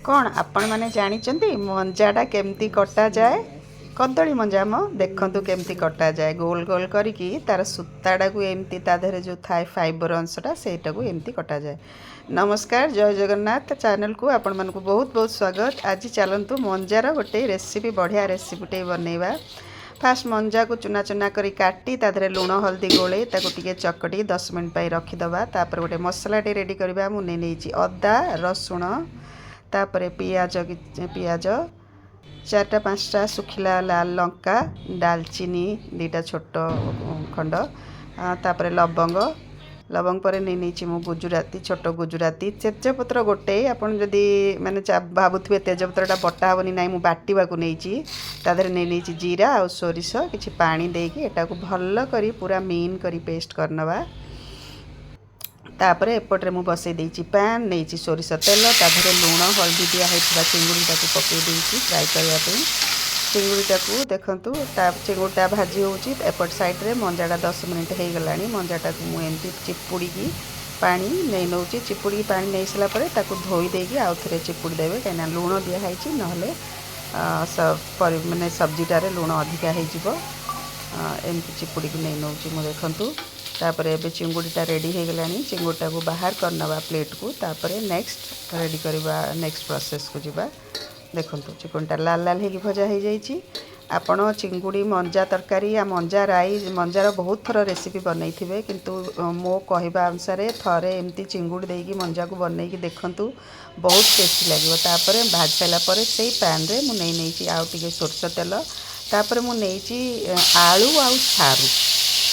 कौन आपण मैंने जानी मंजाटा केमती कटा जाए कदली मंजा म देखु केमती कटा जाए गोल गोल करिकी तार सूताटा को एमती ताधे जो थाए फाइबर अंशटा सेटा को एमती कटा जाए। नमस्कार, जय जगन्नाथ चैनल को आपण मानक बहुत बहुत स्वागत। आज चलतु मंजार गोटे रेसिपी बढ़िया रेसिपीटे बनैबा। फास्ट मंजा को चुना चुना करी काटी ताधे लुण हल्दी गोले ताके चकटी 10 मिनट पर रखीदबा। तापर गोटे मसलाटे रेडी करबा। मुझे नहीं अदा रसुण तापर पियाज पियाज 4टा 5टा सुखिला लाल लंका दालचीनी 2टा छोट खंड तापर लवंग लवंग पर नहीं मु गुजराती छोट गुजराती तेजपत्र गोटे आपन जदि माने भावुवे तेजपत्रटा बटा हेनी ना बाटा को नहीं तादर नहीं जीरा आ सोरिष किछि पानी देकी एटा को भल करी पूरा मीन करी पेस्ट करनवा। तापर एपटे मु बसई देछि पैन नहीं सोरिष तेल ताधरे लुण हल्दी दिखाई चिंगुड़ीटा को पकई देछि फ्राई करने। चिंगुड़ीटा को देखंतु चिंगुड़ीटा भाजी होछि एपट साइड रे मंजाटा 10 मिनट हो गलानी। मंजाटा को मु एमती चिपुड़ी पानी नहीं नौछि चिपुड़ी पानी नहीं सारा पर ताको धोई देकी आउ थरे चिपुड़ी देबे कहिना लुण दिखाई नहले माने सब्जीटारे लुण अधिका हो जिवो एमती चिपुड़ी नहीं नौछि मु देखंतु। तापर एबे चिंगुड़ीटा रेडी हो गलानी। चिंगुड़ीटा को बाहर करनवा प्लेट को तापर नेक्स्ट रेडी करवा नेक्स्ट प्रोसेस को जिबा। देखंतु चिकनटा लाल लाल हेकी भजा हो जाइछि। आपण चिंगुड़ी मंजा तरकारी या मंजा राई मंजार बहुत थर रेसिपी बनैथिबे किंतु मो कहवा अनुसार थरे एमती चिंगुड़ी देकी मंजा को बनैकी देखंतु बहुत टेस्टी लागिवो। तापर भाज साइला पर सेही पैन रे मु नहीं आउ टिके सोरष तेल तापर मु नहीं आलू आउ सारू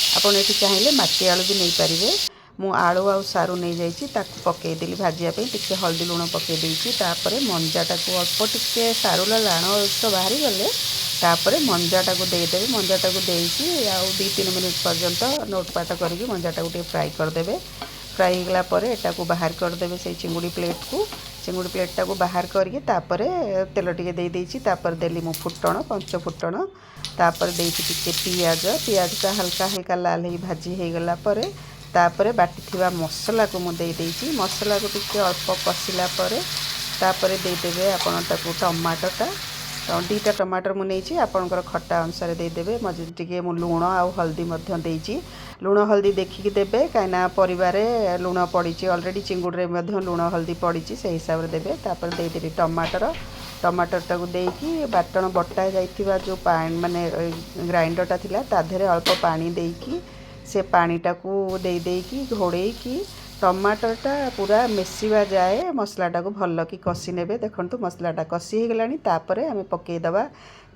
आपड़ ये चाहिए माटी आलू भी नहीं पारे। मु आलू आउ सारू नहीं जाइए ताकू पकईदेली भाजापी टिके हल्दी लुण पकईदी मंजाटा को अल्प टिके सारूला लाण अंश बाहरी गले तापर मंजाटा को देदेवे। मंजाटा को देकी आउ 2-3 मिनट पर्यंत नोटपाट करके मंजाटा को फ्राई करदे। फ्राई होगा पर एटा को बाहर करदे से चिंगुड़ी प्लेट को चिंगुड़ी प्लेटा को बाहर करके तापर तेल टिके दे देइछि तापर देली मु फुटण 5 फुटण तापर देइछि टिके पियाज पियाजटा हल्का हल्का लाल ही भाजी हो गला पर तापर बाटी थिबा मसला को मु दे देइछि। मसला को टिके अल्प कसिला पर तापर दे देबे आपण ताको टमाटरटा 2टा टमाटर मु नहीं आपणकर खट्टा अनुसार देदेवे। मझे टिके मु लुण आउ हल्दी मध्य देइछि। लुण हल्दी देखिकी देबे कहीं परिवारे लुण पड़ी ऑलरेडी चिंगुड़ी में लुण हल्दी पड़ी से हिसाब से देबे। तापर देदेली टमाटर टमाटरटा को देकी बाटण बटा जाइथिबा जो पानी माने ग्राइंडरटा थिला ताधरे अल्प पानी देकी से पानीटा को दे देकी घोड़ेकी टमाटरटा पूरा मिसिबा जाए मसलाटा को भल कि कषि ने। देखंतु मसलाटा कषि हो गलानी तापर आमे पकईदबा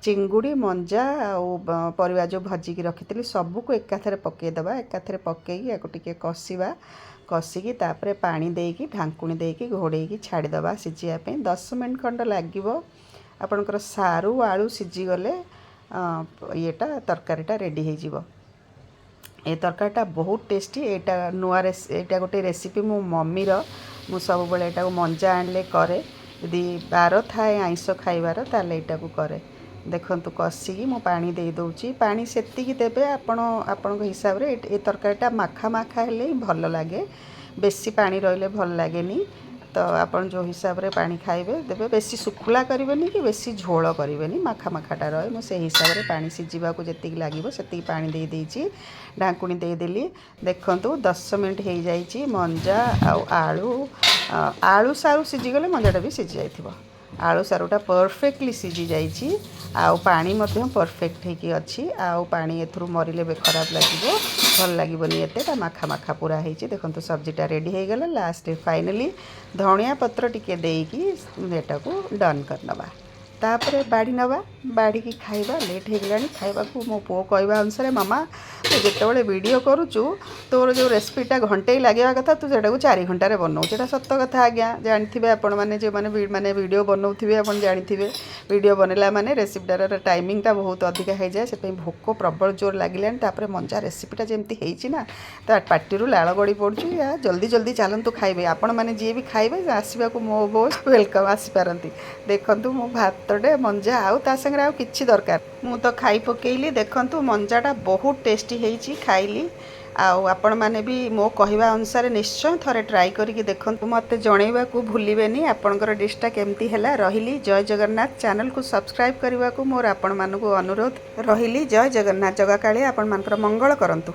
चिंगुड़ी मंजा आउ परिवा जो भाजिकी रखी सबू को एकाथरे पकईदबा। एकाथरे पकईकी या टिके कषिबा कषिकी तापर पानी देकी ढांकुणी देकी घोड़ेकी छाड़ीदबा सिझिया 10 मिनट खंड लागिवो। आपणकर सारू आलू सिझीगले येटा तरकारीटा रेडी हो जिवो। ए तरकारीटा बहुत टेस्टी एटा नुआ एटा गोटे रेसिपी मो मम्मीर मु सब बेले एटा मंजा आनले करे यदि बार थाए आइंस खाइबार ताले एटा को करे। देखंतु कषिकी मु पानी दे दउची पानी सेतिकी देबे आपण हिसाब रे। ए तरकारीटा माखा माखा हेले भल लागे बेसी पानी रहिले भल लागेनी तो आपन जो हिसाब रे पानी खाइबे देबे। बेसी सुखुला करिवेनी कि बेसी झोल करिवेनी माखा माखाटा रहे मु से हिसाब रे पानी सिझिबा को जेतिकी लागिवो सेतिकी पानी दे देइची ढांकुणी दे देली। देखंतु 10 मिनट हो जाइची मंजा आलू सारू सिझी गले मंजाटा भी सिझी जाइथिबो। आलू सारूटा परफेक्टली सिझी जाइची आउ पानी मध्य परफेक्ट होकी अच्छी आउ पानी एथुरु मरिले बे खराब लागिवो भल लागिवनी एतेटा माखा माखा पूरा होइची। देखंतु सब्जीटा रेडी हो गला। लास्ट फाइनली धनिया पत्र टिके देकी एटा को डन करनबा तापर बाड़ी नवा बाड़ी की खाइबा। लेट हो गलानी खाइबा को मो पो कहवा अनुसार मामा तो जितेबाला वीडियो करुचु तोर जो रेसिपीटा घंटे लगे कथा तू सेटा को 4 घंटे बनाऊ सेटा सत कथा आज्ञा जानते आपण मैंने जो मैंने वीडियो बनाऊे आप जानते वीडियो बनला माने रेसिपीटार टाइमिंगटा बहुत अधिक हो जाए से भोक प्रबल जोर लगे मंजा रेसिपीटा जमी होना तो पार्टी लाड़ गड़ी पड़ू या जल्दी जल्दी चलतु खाइबे आपण मैंने जी भी खाइबे आसवा को मो बहुत वेलकम आसीपारती। देखूँ मो भातटे मंजा आउ ता संगे आउ किछि दरकार मु तो खाई पकेली। देखंतु मंजाटा बहुत टेस्टी होइछि खाइली ଆଉ ଆପଣମାନେ ବି ମୋ କହିବା ଅନୁସାରେ ନିଶ୍ଚୟ ଥରେ ଟ୍ରାଏ କରିକି ଦେଖନ୍ତୁ। ମୋତେ ଜଣେଇବାକୁ ଭୁଲିବେନି ଆପଣଙ୍କର ଡିଶ୍ଟା କେମିତି ହେଲା। ରହିଲି, ଜୟ ଜଗନ୍ନାଥ। ଚ୍ୟାନେଲକୁ ସବସ୍କ୍ରାଇବ୍ କରିବାକୁ ମୋର ଆପଣମାନଙ୍କୁ ଅନୁରୋଧ। ରହିଲି, ଜୟ ଜଗନ୍ନାଥ। ଜଗା କାଳିଆ ଆପଣମାନଙ୍କର ମଙ୍ଗଳ କରନ୍ତୁ।